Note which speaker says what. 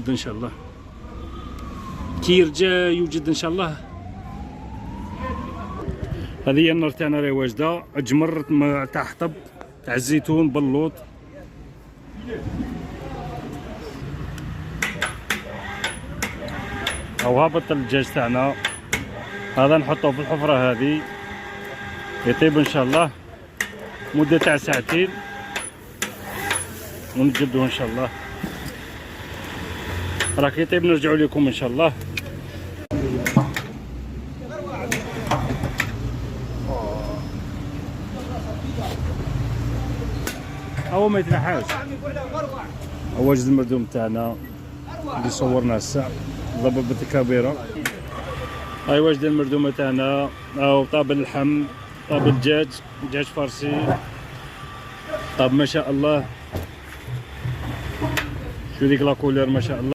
Speaker 1: يوجد ان شاء الله، كي يرجع يوجد ان شاء الله. هذه هي النار تاعنا راهي واجده، اجمر تاع حطب تاع الزيتون بلوط. او هبط الدجاج تاعنا هذا نحطوه في الحفره هذه يطيب ان شاء الله مده تاع ساعتين ونجبدوه ان شاء الله. راه كي يطيب نرجعوا لكم ان شاء الله. هو ما يتنحاش، هو واجد المردوم تاعنا اللي صورناه الساعة ضبابة الكبيرة. هاي واجد المردومة تاعنا، هاو طاب اللحم، طاب الدجاج، دجاج فارسي طاب ما شاء الله. شو ديك لاكولير ما شاء الله.